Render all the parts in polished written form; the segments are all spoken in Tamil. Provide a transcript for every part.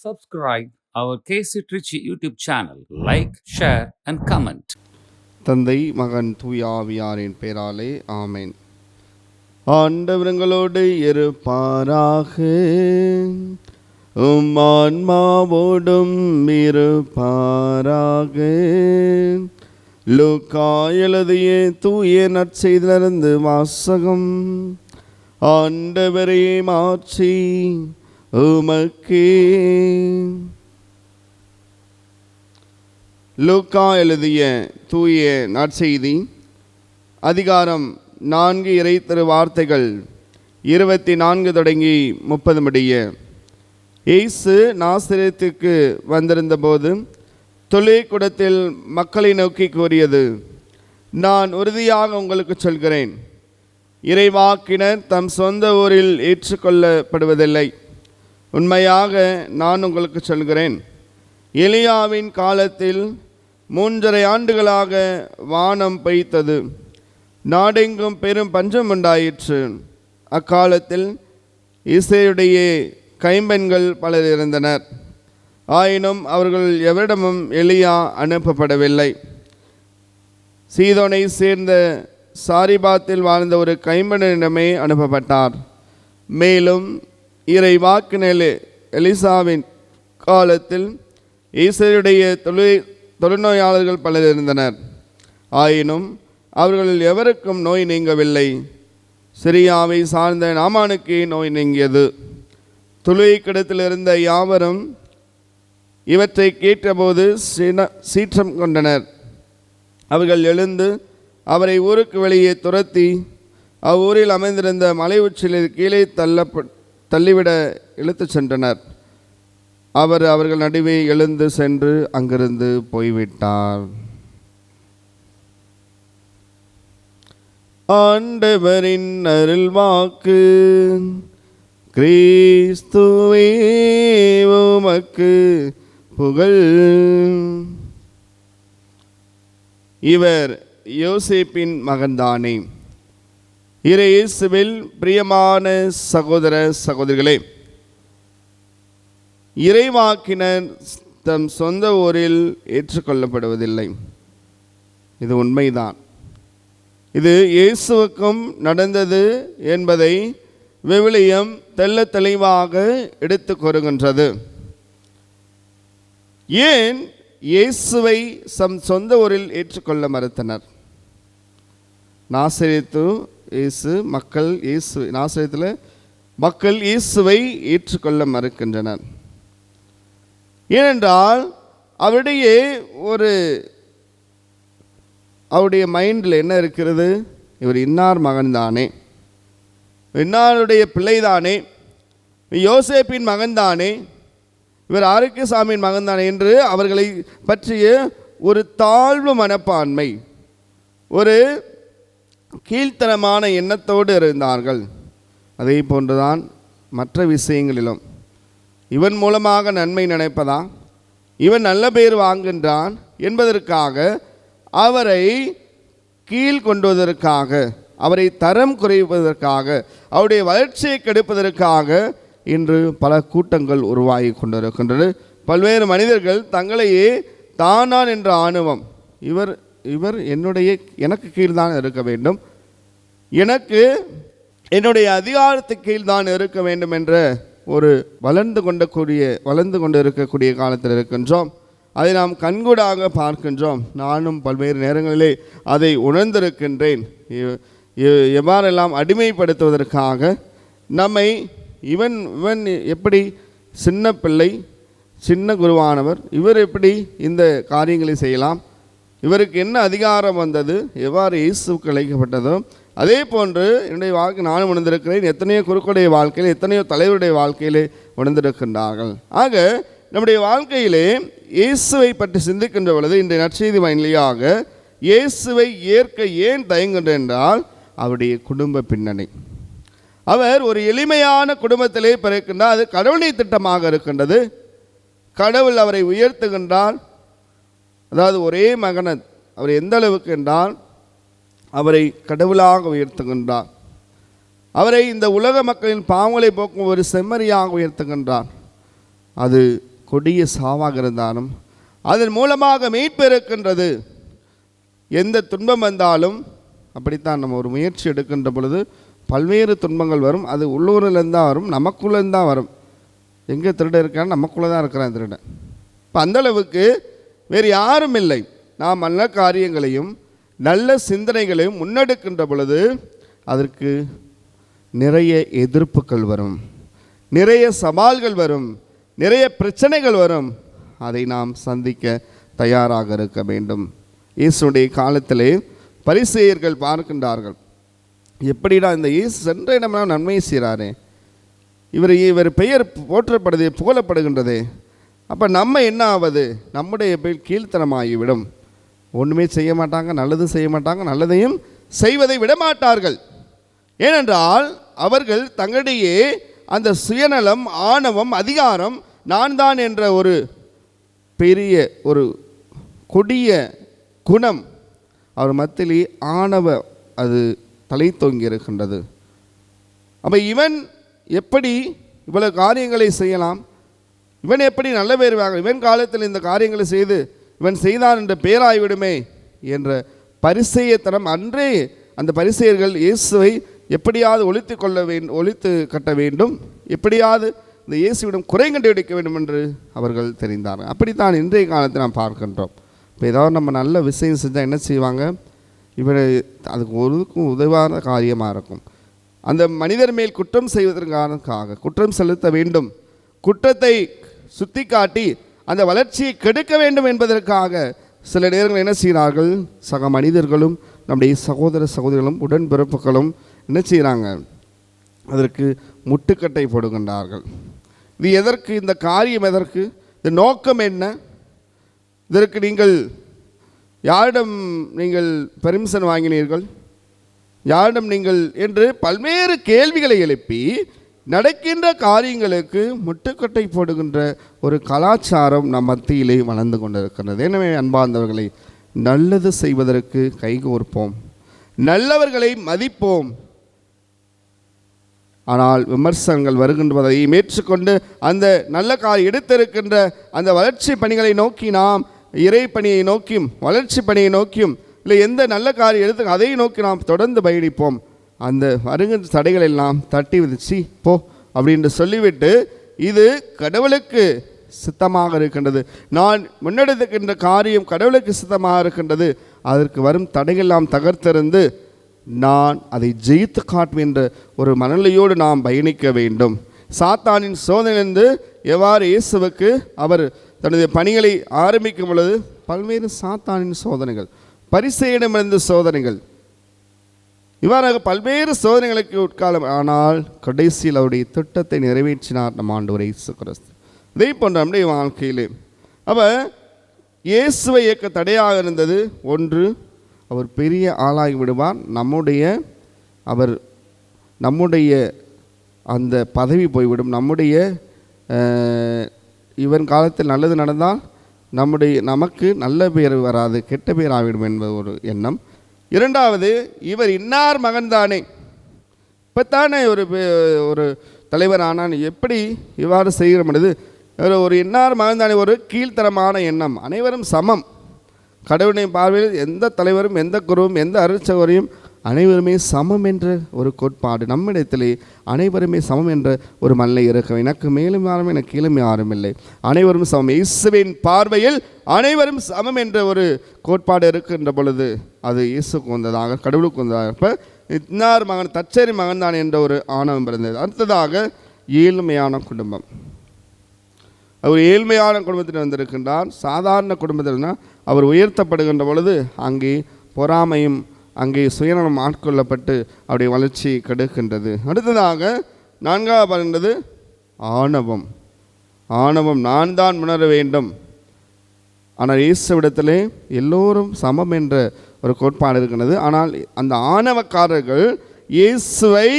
Subscribe our KC Trichy YouTube channel. Like, share and comment. தந்தை மகன் தூய ஆவியாரின் பெயராலே ஆமென். ஆண்டவர்களோடு இருப்பாராக, உம் ஆன்மாவோடும் இருப்பாராக. லூக்கா எழுதிய தூய நற்செய்தியிலிருந்து வாசகம். ஆண்டவரே மாட்சி உமக்கே. லூக்கா எழுதிய தூய நற்செய்தி அதிகாரம் 4 இறை திரு வார்த்தைகள் 24 தொடங்கி 30 முடிய. இயேசு நாசரேத்துக்கு வந்திருந்தபோது தொழிற்கூடத்தில் மக்களை நோக்கி கூறியது, நான் உறுதியாக உங்களுக்கு சொல்கிறேன், இறைவாக்கினர் தம் சொந்த ஊரில் ஏற்றுக்கொள்ளப்படுவதில்லை. உண்மையாக நான் உங்களுக்கு சொல்கிறேன், எலியாவின் காலத்தில் 3½ ஆண்டுகளாக வானம் பெய்தது, நாடெங்கும் பெரும் பஞ்சம் உண்டாயிற்று. அக்காலத்தில் இசையுடைய கைம்பெண்கள் பலர் இருந்தனர். ஆயினும் அவர்கள் எவரிடமும் எலியா அனுப்பப்படவில்லை. சீதோனை சேர்ந்த சாரிபாத்தில் வாழ்ந்த ஒரு கைம்பெண்ணிடமே அனுப்பப்பட்டார். மேலும் இறைவாக்கினர் எலிசாவின் காலத்தில் ஈசருடைய தொழுநோயாளர்கள் பலர் இருந்தனர். ஆயினும் அவர்களில் எவருக்கும் நோய் நீங்கவில்லை. சிரியாவை சார்ந்த நாமானுக்கு நோய் நீங்கியது. தொழுகைக்கிடத்தில் இருந்த யாவரும் இவற்றை கேட்டபோது சீற்றம் கொண்டனர். அவர்கள் எழுந்து அவரை ஊருக்கு வெளியே துரத்தி அவ்வூரில் அமைந்திருந்த மலை உச்சியில் கீழே தள்ளிவிட இழுத்துச் சென்றனர். அவர்கள் நடுவே எழுந்து சென்று அங்கிருந்து போய்விட்டார். ஆண்டவரின் அருள்வாக்கு. கிறிஸ்துவே உமக்கு புகழ். இவர் யோசேப்பின் மகன்தானே. இயேசுவில் பிரியமான சகோதர சகோதரிகளே, இறைவாக்கினர் தம் சொந்த ஊரில் ஏற்றுக்கொள்ளப்படுவதில்லை. இது உண்மைதான். இது இயேசுவுக்கும் நடந்தது என்பதை விவிலியம் தெள்ள தெளிவாக எடுத்து கூறுகின்றது. ஏன் இயேசுவை தம் சொந்த ஊரில் ஏற்றுக்கொள்ள மறுத்தனர்? நாசரேத்தில் மக்கள் இயேசுவை ஏற்றுக்கொள்ள மறுக்கின்றனர். ஏனென்றால் அவருடைய மைண்டில் என்ன இருக்கிறது? இவர் இன்னார் மகன்தானே, இன்னாருடைய பிள்ளைதானே, யோசேப்பின் மகன்தானே, இவர் ஆரோக்கியசாமியின் மகன்தானே என்று அவர்களை பற்றிய ஒரு தாழ்வு மனப்பான்மை, ஒரு கீழ்த்தரமான எண்ணத்தோடு இருந்தார்கள். அதே போன்றுதான் மற்ற விஷயங்களிலும். இவன் மூலமாக நன்மை நினைப்பதா, இவன் நல்ல பேர் வாங்குகின்றான் என்பதற்காக அவரை கீழ் கொண்டுவதற்காக, அவரை தரம் குறைவதற்காக, அவருடைய வளர்ச்சியை கெடுப்பதற்காக இன்று பல கூட்டங்கள் உருவாகி கொண்டிருக்கின்றது. பல்வேறு மனிதர்கள் தங்களையே தானான் என்ற ஆணவம், இவர் எனக்கு கீழ்தான் இருக்க வேண்டும், என்னுடைய அதிகாரத்துக்கு கீழ்தான் இருக்க வேண்டும் என்ற ஒரு வளர்ந்து கொண்டு இருக்கக்கூடிய காலத்தில் இருக்கின்றோம். அதை நாம் கண்கூடாக பார்க்கின்றோம். நானும் பல்வேறு நேரங்களிலே அதை உணர்ந்திருக்கின்றேன். எவ்வாறெல்லாம் அடிமைப்படுத்துவதற்காக நம்மை இவன் எப்படி சின்ன பிள்ளை, சின்ன குருவானவர், இவர் எப்படி இந்த காரியங்களை செய்யலாம், இவருக்கு என்ன அதிகாரம் வந்தது, எவ்வாறு இயேசுவுக்கு அழைக்கப்பட்டதோ அதே போன்று என்னுடைய வாழ்க்கை நானும் உணர்ந்திருக்கிறேன். எத்தனையோ குருக்களுடைய வாழ்க்கையில், எத்தனையோ தலைவருடைய வாழ்க்கையிலே உணர்ந்திருக்கின்றார்கள். ஆக நம்முடைய வாழ்க்கையிலே இயேசுவை பற்றி சிந்திக்கின்ற பொழுது இன்றைய நற்செய்தி வழியாக இயேசுவை ஏற்க ஏன் தயங்குகின்ற என்றால் அவருடைய குடும்ப பின்னணி. அவர் ஒரு எளிமையான குடும்பத்திலே பிறக்கின்றார். அது கடவுளுடைய திட்டமாக இருக்கின்றது. கடவுள் அவரை உயர்த்துகின்றார். அதாவது ஒரே மகனை அவர் எந்த அளவுக்கு என்றால் அவரை கடவுளாக உயர்த்துகின்றார். அவரை இந்த உலக மக்களின் பாவங்களை போக்கும் ஒரு செம்மறியாக உயர்த்துகின்றார். அது கொடிய சாவாக இருந்தாலும் அதன் மூலமாக மீட்பு இருக்கின்றது. எந்த துன்பம் வந்தாலும் அப்படித்தான் நம்ம ஒரு முயற்சி எடுக்கின்ற பொழுது பல்வேறு துன்பங்கள் வரும். அது உள்ளூரிலேருந்து தான் வரும், நமக்குள்ளேருந்து தான் வரும். எங்கே திருடன் இருக்கான்னு நமக்குள்ளே தான் இருக்கிறான் திருடன். இப்போ அந்தளவுக்கு வேறு யாரும் இல்லை. நாம் நல்ல காரியங்களையும் நல்ல சிந்தனைகளையும் முன்னெடுக்கின்ற பொழுது அதற்கு நிறைய எதிர்ப்புகள் வரும், நிறைய சவால்கள் வரும், நிறைய பிரச்சனைகள் வரும். அதை நாம் சந்திக்க தயாராக இருக்க வேண்டும். இயேசுடைய காலத்திலே பரிசேயர்கள் பார்க்கின்றார்கள், எப்படிடா இந்த இயேசு சென்ற இடமெல்லாம் நன்மையை செய்கிறாரே, இவர் பெயர் போற்றப்படுது, புகழப்படுகின்றதே, அப்போ நம்ம என்ன ஆவது? நம்முடைய பேர் கீழ்த்தனமாகிவிடும். ஒன்றுமே செய்ய மாட்டாங்க, நல்லதும் செய்ய மாட்டாங்க, நல்லதையும் செய்வதை விடமாட்டார்கள். ஏனென்றால் அவர்கள் தங்களிடையே அந்த சுயநலம், ஆணவம், அதிகாரம், நான் தான் என்ற ஒரு பெரிய ஒரு கொடிய குணம் அவர் மத்தியிலே ஆணவ அது தலை தொங்கி இருக்கின்றது. அப்போ இவன் எப்படி இவ்வளவு காரியங்களை செய்யலாம், இவன் எப்படி நல்ல பேர் வாங்க, இவன் காலத்தில் இந்த காரியங்களை செய்து இவன் செய்தான் என்ற பேராய்விடுமே என்ற பரிசேயத்தனம் அன்றே அந்த பரிசேயர்கள் இயேசுவை எப்படியாவது ஒழித்து கட்ட வேண்டும், எப்படியாவது இந்த இயேசுவிடம் குறை கண்டுபிடிக்க வேண்டும் என்று அவர்கள் தெரிந்தார்கள். அப்படித்தான் இன்றைய காலத்தில் நாம் பார்க்கின்றோம். இப்போ ஏதாவது நம்ம நல்ல விஷயம் செஞ்சால் என்ன செய்வாங்க, இவரை அதுக்கு ஒருக்கும் உதவாத காரியமாக இருக்கும். அந்த மனிதர் மேல் குற்றம் செய்வதற்காக குற்றம் செலுத்த வேண்டும், குற்றத்தை சுட்டி காட்டி அந்த வளர்ச்சியை கெடுக்க வேண்டும் என்பதற்காக சில நேரங்கள் என்ன செய்கிறார்கள், சக மனிதர்களும் நம்முடைய சகோதர சகோதரிகளும் உடன்பிறப்புகளும் என்ன செய்கிறாங்க, அதற்கு முட்டுக்கட்டை போடுகின்றார்கள். இது எதற்கு, இந்த காரியம் எதற்கு, இந்த நோக்கம் என்ன, இதற்கு நீங்கள் யாரிடம் நீங்கள் பெர்மிஷன் வாங்கினீர்கள், யாரிடம் நீங்கள் என்று பல்வேறு கேள்விகளை எழுப்பி நடக்கின்ற காரியங்களுக்கு முட்டுக்கட்டை போடுகின்ற ஒரு கலாச்சாரம் நம் மத்தியிலே வளர்ந்து கொண்டிருக்கிறது. எனவே அன்பார்ந்தவர்களை, நல்லது செய்வதற்கு கைகோர்ப்போம், நல்லவர்களை மதிப்போம். ஆனால் விமர்சனங்கள் வருகின்றதை ஏற்றுக்கொண்டு அந்த நல்ல காரியம் எடுத்திருக்கின்ற அந்த வளர்ச்சி பணிகளை நோக்கி நாம் இறை பணியை நோக்கியும் வளர்ச்சி பணியை நோக்கியும் இல்லை எந்த நல்ல காரியம் எடுத்து அதை நோக்கி நாம் தொடர்ந்து பயணிப்போம். அந்த வருகின்ற தடைகள் எல்லாம் தட்டி விதிச்சு போ அப்படின்னு சொல்லிவிட்டு இது கடவுளுக்கு சித்தமாக இருக்கின்றது, நான் முன்னெடுக்கின்ற காரியம் கடவுளுக்கு சித்தமாக இருக்கின்றது, அதற்கு வரும் தடையெல்லாம் தகர்த்திருந்து நான் அதை ஜெயித்து காட்டுவேன் என்ற ஒரு மனநிலையோடு நாம் பயணிக்க வேண்டும். சாத்தானின் சோதனையிலிருந்து எவ்வாறு இயேசுவுக்கு அவர் தனது பணிகளை ஆரம்பிக்கும் பொழுது பல்வேறு சாத்தானின் சோதனைகள், பரிசேயிடமிருந்து சோதனைகள், இவ்வாறாக பல்வேறு சோதனைகளுக்கு உட்காலம், ஆனால் கடைசியில் அவருடைய திட்டத்தை நிறைவேற்றினார் நம் ஆண்டவர் இயேசு கிறிஸ்து. இதே போன்ற நம்முடைய வாழ்க்கையிலே அப்போ இயேசுவை இயக்க தடையாக இருந்தது ஒன்று, அவர் பெரிய ஆளாகி விடுவார், நம்முடைய அந்த பதவி போய்விடும், நம்முடைய இவன் காலத்தில் நல்லது நடந்தால் நமக்கு நல்ல பேர் வராது, கெட்ட பேர் ஆகிவிடும் என்பது ஒரு எண்ணம். இரண்டாவது, இவர் இன்னார் மகன்தானே, இப்போத்தானே ஒரு தலைவர் ஆனால் எப்படி இவ்வாறு செய்கிற பொழுது ஒரு இன்னார் மகன்தானே, ஒரு கீழ்த்தரமான எண்ணம். அனைவரும் சமம், கடவுளுடைய பார்வையில் எந்த தலைவரும் எந்த குருவும் எந்த அருட்சகரையும் அனைவருமே சமம் என்ற ஒரு கோட்பாடு நம்மிடத்திலே அனைவருமே சமம் என்ற ஒரு மல்லை இருக்கும். எனக்கு மேலும் யாரும் எனக்கு கீழும் யாரும் இல்லை, அனைவரும் சமம். இயேசுவின் பார்வையில் அனைவரும் சமம் என்ற ஒரு கோட்பாடு இருக்கின்ற பொழுது அது இயேசுக்கு வந்ததாக, கடவுளுக்கு வந்ததாக. இப்போ இன்னார் மகன் தச்சரி மகன் தான் என்ற ஒரு ஆணவம் பிறந்தது. அடுத்ததாக ஏழ்மையான குடும்பம். அவர் ஏழ்மையான குடும்பத்தில் வந்திருக்கின்றார். சாதாரண குடும்பத்தில்னா அவர் உயர்த்தப்படுகின்ற பொழுது அங்கே பொறாமையும் அங்கே சுயநலம் ஆட்கொள்ளப்பட்டு அவருடைய வளர்ச்சி கெடுக்கின்றது. அடுத்ததாக நான்காவது പറയുന്നത് ஆணவம். ஆணவம் நான் தான் உணர வேண்டும். ஆனால் இயேசுவிடத்திலே எல்லோரும் சமம் என்ற ஒரு கோட்பாடு இருக்கின்றது. ஆனால் அந்த ஆணவக்காரர்கள் இயேசுவை,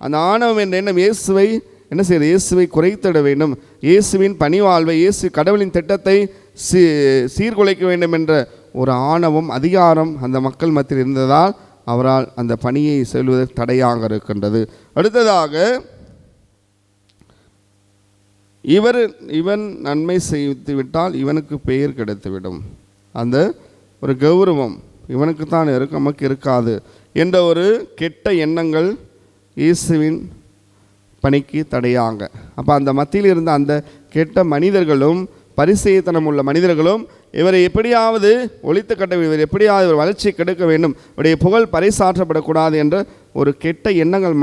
அந்த ஆணவம் என்ற எண்ணம் இயேசுவை என்ன செய்யுது, இயேசுவை குறைத்திட வேண்டும், இயேசுவின் பணிவாழ்வை, இயேசு கடவுளின் திட்டத்தை சீர்குலைக்க வேண்டும் என்ற ஒரு ஆணவம், அதிகாரம் அந்த மக்கள் மத்தியில் இருந்ததால் அவரால் அந்த பணியை செல்வதற்கு தடையாக இருக்கின்றது. அடுத்ததாக இவன் நன்மை செய்து விட்டால் இவனுக்கு பெயர் கிடைத்துவிடும், அந்த ஒரு கௌரவம் இவனுக்கு தான் இருக்கும், நமக்கு இருக்காது என்ற ஒரு கெட்ட எண்ணங்கள் இயேசுவின் பணிக்கு தடையாங்க. அப்போ அந்த மத்தியில் இருந்த அந்த கெட்ட மனிதர்களும் பரிசேயத்தனம் உள்ள மனிதர்களும் இவரை எப்படியாவது ஒழித்து கட்ட வேண்டும், இவர் எப்படியாவது ஒரு வளர்ச்சி கெடுக்க வேண்டும், இவருடைய புகழ் பறைசாற்றப்படக்கூடாது என்ற ஒரு கெட்ட எண்ணங்கள்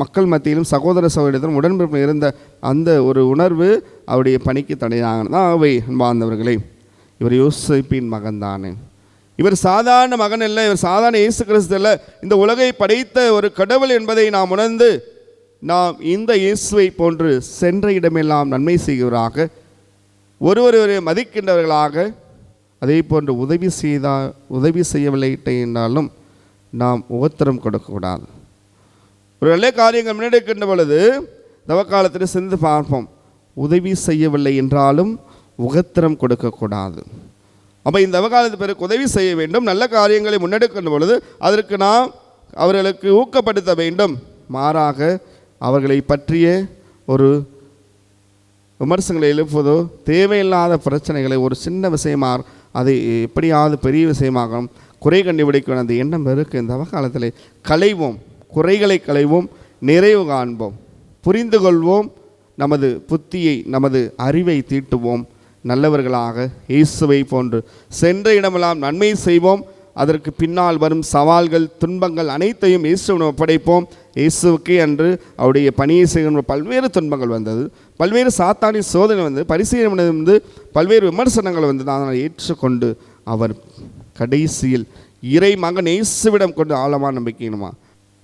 மக்கள் மத்தியிலும் சகோதர சகோதரத்திலும் உடன்பிறப்பு இருந்த அந்த ஒரு உணர்வு அவருடைய பணிக்கு தடையாகதான். அவை அன்பார்ந்தவர்களே, இவர் யோசேப்பின் மகன் தானே, இவர் சாதாரண மகன் இல்லை, இவர் சாதாரண இயேசு கிறிஸ்து இல்லை, இந்த உலகை படைத்த ஒரு கடவுள் என்பதை நாம் உணர்ந்து நாம் இந்த இயேசுவை போன்று சென்ற இடமெல்லாம் நன்மை செய்கிறவராக, ஒருவரை மதிக்கின்றவர்களாக, அதே போன்று உதவி செய்யவில்லை என்றாலும் நாம் உபத்திரம் கொடுக்கக்கூடாது. ஒரு நல்ல காரியங்கள் முன்னெடுக்கின்ற பொழுது தவக்காலத்தில் சிந்து பார்ப்போம், உதவி செய்யவில்லை என்றாலும் உபத்திரம் கொடுக்கக்கூடாது. அப்போ இந்த தவக்காலத்து பிறகு உதவி செய்ய வேண்டும், நல்ல காரியங்களை முன்னெடுக்கின்ற பொழுது அதற்கு நாம் அவர்களுக்கு ஊக்கப்படுத்த வேண்டும். மாறாக அவர்களை பற்றிய ஒரு விமர்சனங்களை எழுப்புவதோ, தேவையில்லாத பிரச்சனைகளை ஒரு சின்ன விஷயமாக அதை எப்படியாவது பெரிய விஷயமாக குறை கண்டுபிடிக்க அந்த எண்ணம் இருக்குது. இந்த காலத்தில் களைவோம், குறைகளை களைவோம், நிறைவு காண்போம், புரிந்து கொள்வோம், நமது புத்தியை நமது அறிவை தீட்டுவோம், நல்லவர்களாக இயேசுவை போன்று சென்ற இடமெல்லாம் நன்மை செய்வோம். அதற்கு பின்னால் வரும் சவால்கள் துன்பங்கள் அனைத்தையும் இயேசுவிடம் ஒப்படைப்போம். இயேசுவுக்கே அன்று அவருடைய பணியை செய்கின்ற பல்வேறு துன்பங்கள் வந்தது, பல்வேறு சாத்தானின் சோதனை வந்து, பரிசீலனை வந்து, பல்வேறு விமர்சனங்கள் வந்தது. அதனால் ஏற்றுக்கொண்டு அவர் கடைசியில் இறை மகன் இயேசுவிடம் கொண்டு ஆழமான நம்பிக்கையுமா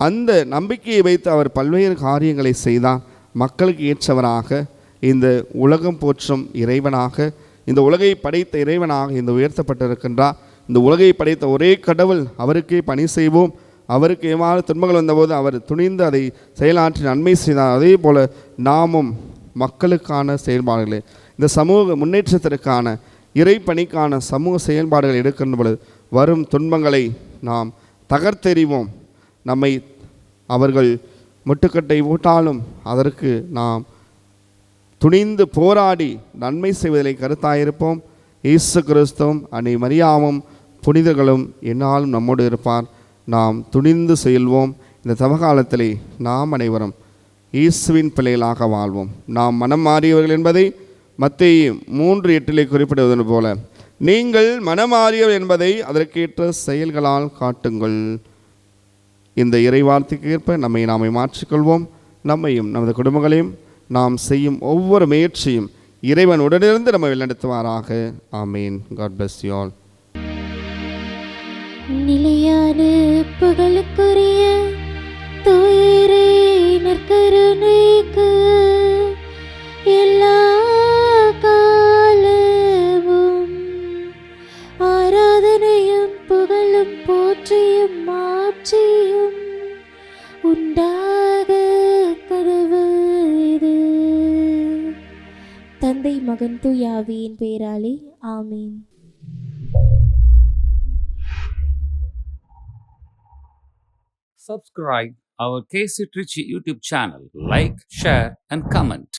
அந்த நம்பிக்கையை வைத்து அவர் பல்வேறு காரியங்களை செய்தார். மக்களுக்கு ஏற்றவராக, இந்த உலகம் போற்றும் இறைவனாக, இந்த உலகை படைத்த இறைவனாக இந்த உயர்த்தப்பட்டிருக்கின்றார். இந்த உலகை படைத்த ஒரே கடவுள், அவருக்கே பணி செய்வோம். அவருக்கு எவ்வாறு துன்பங்கள் வந்தபோது அவர் துணிந்து அதை செயலாற்றி நன்மை செய்தார். அதே போல் நாமும் மக்களுக்கான செயல்பாடுகளை, இந்த சமூக முன்னேற்றத்திற்கான இறைப்பணிக்கான சமூக செயல்பாடுகள் எடுக்கின்ற பொழுது வரும் துன்பங்களை நாம் தகர்த்தெறிவோம். நம்மை அவர்கள் முட்டுக்கட்டை ஊட்டாலும் அதற்கு நாம் துணிந்து போராடி நன்மை செய்வதை கருத்தாயிருப்போம். இயேசு கிறிஸ்துவும் அன்னை மரியாவும் புனிதர்களும் என்னாலும் நம்மோடு இருப்பார். நாம் துணிந்து செல்வோம். இந்த தவகாலத்திலே நாம் அனைவரும் இயேசுவின் பிள்ளைகளாக வாழ்வோம். நாம் மனம் மாறியவர்கள் என்பதை மத்தேயு 3:8 குறிப்பிடுவது போல, நீங்கள் மனமாறியவர் என்பதை அதற்கேற்ற செயல்களால் காட்டுங்கள். இந்த இறைவார்த்தைக்கு ஏற்ப நாமே மாற்றிக்கொள்வோம். நம்மையும் நமது குடும்பங்களையும் நாம் செய்யும் ஒவ்வொரு முயற்சியும் இறைவன் உடனிருந்து நம்ம வழிநடத்துவாராக. ஆமீன். God bless you all. நிலையான புகழுக்குரிய தூயரே நற்கருணைக்கு எல்லா காலமும் ஆராதனையும் புகழும் போற்றியும் மாற்றியும் உண்டாக கடவுளே. தந்தை மகன் தூய ஆவியின் பெயராலே ஆமீன். Subscribe our KC Trichy YouTube channel. Like, share and comment.